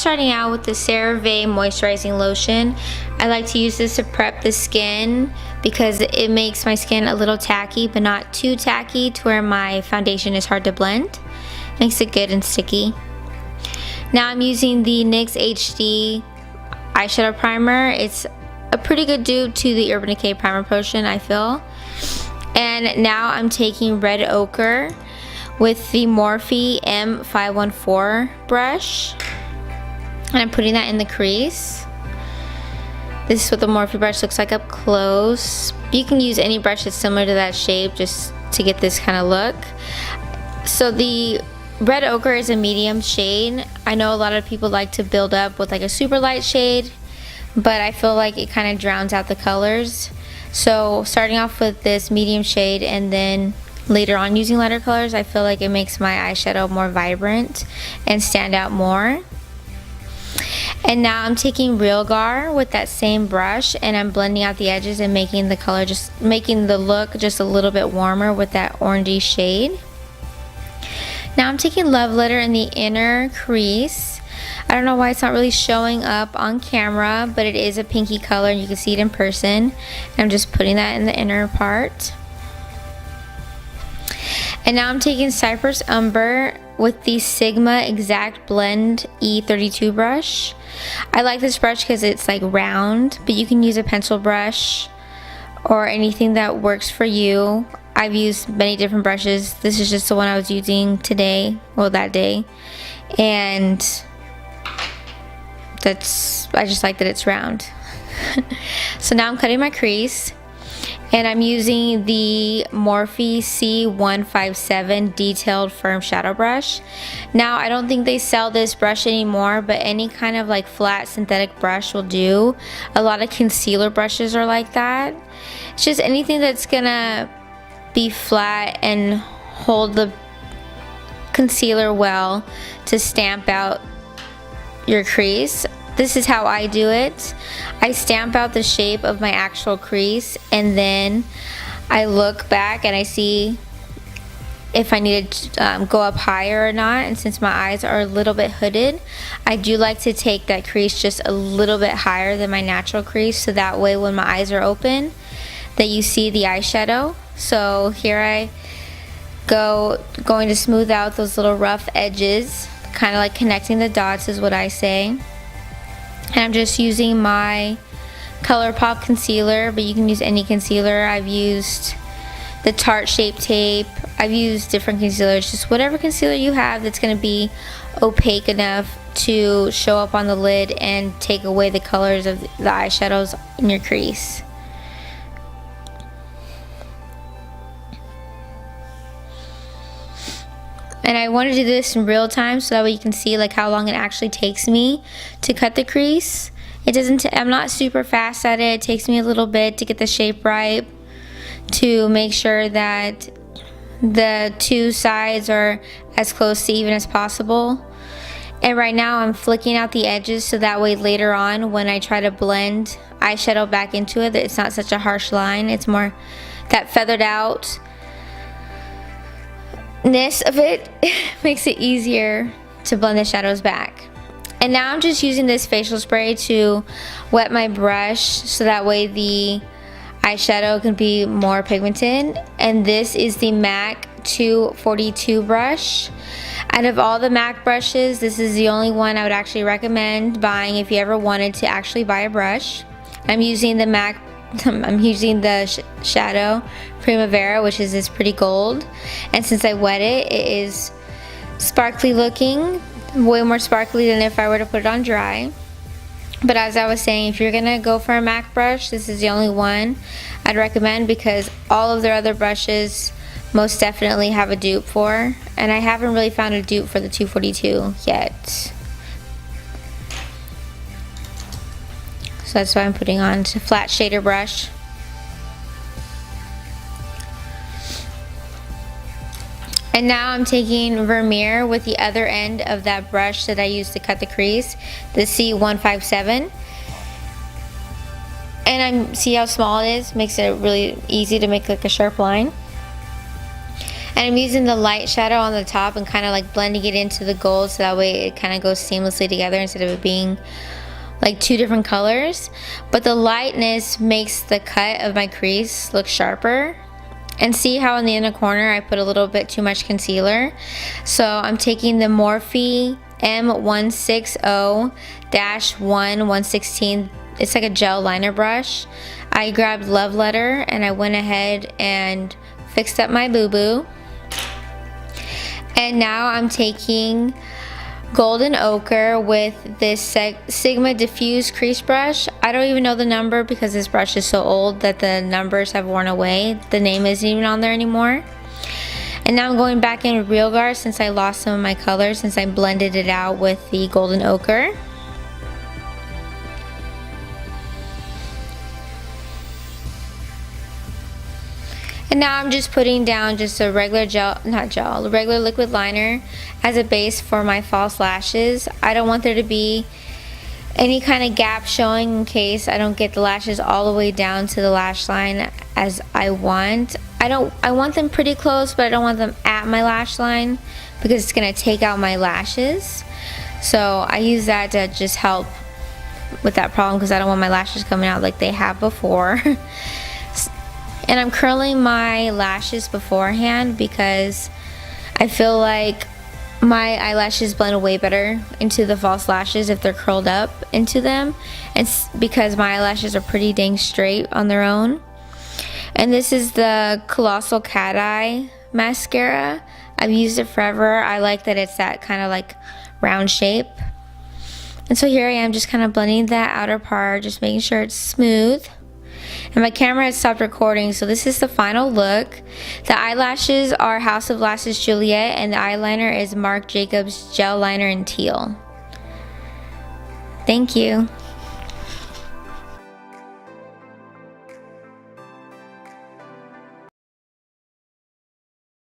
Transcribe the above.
starting out with the Cerave Moisturizing Lotion. I like to use this to prep the skin because it makes my skin a little tacky, but not too tacky to where my foundation is hard to blend. Makes it good and sticky. Now I'm using the NYX HD Eyeshadow Primer. It's a pretty good dupe to the Urban Decay Primer Potion, I feel. And now I'm taking Red Ochre with the Morphe M514 brush. And I'm putting that in the crease. This is what the Morphe brush looks like up close. You can use any brush that's similar to that shape just to get this kind of look. So the Red Ochre is a medium shade. I know a lot of people like to build up with like a super light shade, but I feel like it kind of drowns out the colors. So starting off with this medium shade and then later on using lighter colors, I feel like it makes my eyeshadow more vibrant and stand out more. And now I'm taking Real Gar with that same brush and I'm blending out the edges and making the color, just making the look just a little bit warmer with that orangey shade. Now I'm taking Love Letter in the inner crease. I don't know why it's not really showing up on camera, but it is a pinky color and you can see it in person. And I'm just putting that in the inner part. And now I'm taking Cypress Umber with the Sigma Exact Blend E32 brush. I like this brush because it's like round, but you can use a pencil brush or anything that works for you. I've used many different brushes. This is just the one I was using today, well that day. And I just like that it's round. So now I'm cutting my crease. And I'm using the Morphe C157 Detailed Firm Shadow Brush. Now, I don't think they sell this brush anymore, but any kind of like flat synthetic brush will do. A lot of concealer brushes are like that. It's just anything that's gonna be flat and hold the concealer well to stamp out your crease. This is how I do it. I stamp out the shape of my actual crease and then I look back and I see if I need to go up higher or not. And since my eyes are a little bit hooded, I do like to take that crease just a little bit higher than my natural crease, so that way when my eyes are open that you see the eyeshadow. So here I going to smooth out those little rough edges, kind of like connecting the dots is what I say. And I'm just using my ColourPop concealer, but you can use any concealer. I've used the Tarte Shape Tape. I've used different concealers, just whatever concealer you have that's going to be opaque enough to show up on the lid and take away the colors of the eyeshadows in your crease. And I want to do this in real time so that way you can see like how long it actually takes me to cut the crease. It doesn't, I'm not super fast at it. It takes me a little bit to get the shape right, to make sure that the two sides are as close to even as possible. And right now I'm flicking out the edges so that way later on when I try to blend eyeshadow back into it, it's not such a harsh line. It's more that feathered out ness of it makes it easier to blend the shadows back. And now I'm just using this facial spray to wet my brush so that way the eyeshadow can be more pigmented. And this is the MAC 242 brush. Out of all the MAC brushes, this is the only one I would actually recommend buying if you ever wanted to actually buy a brush. I'm using the Shadow Primavera, which is this pretty gold, and since I wet it, it is sparkly looking, way more sparkly than if I were to put it on dry. But as I was saying, if you're gonna go for a MAC brush, this is the only one I'd recommend because all of their other brushes most definitely have a dupe for, and I haven't really found a dupe for the 242 yet. So that's why I'm putting on a flat shader brush. And now I'm taking Vermeer with the other end of that brush that I used to cut the crease, the C157. And see how small it is? Makes it really easy to make like a sharp line. And I'm using the light shadow on the top and kind of like blending it into the gold so that way it kind of goes seamlessly together instead of it being like two different colors. But the lightness makes the cut of my crease look sharper. And see how in the inner corner I put a little bit too much concealer? So I'm taking the Morphe M160-116. It's like a gel liner brush. I grabbed Love Letter and I went ahead and fixed up my boo-boo. And now I'm taking Golden Ochre with this Sigma Diffused crease brush. I don't even know the number because this brush is so old that the numbers have worn away. The name isn't even on there anymore. And now I'm going back in with Real Guard since I lost some of my color since I blended it out with the Golden Ochre. And now I'm just putting down just a regular regular liquid liner as a base for my false lashes. I don't want there to be any kind of gap showing in case I don't get the lashes all the way down to the lash line as I want. I want them pretty close, but I don't want them at my lash line because it's gonna take out my lashes. So I use that to just help with that problem because I don't want my lashes coming out like they have before. And I'm curling my lashes beforehand because I feel like my eyelashes blend way better into the false lashes if they're curled up into them. And because my eyelashes are pretty dang straight on their own. And this is the Colossal Cat Eye mascara. I've used it forever. I like that it's that kind of like round shape. And so here I am just kind of blending that outer part, just making sure it's smooth. And my camera has stopped recording, so this is the final look. The eyelashes are House of Lashes Juliette, and the eyeliner is Marc Jacobs Gel Liner in Teal. Thank you.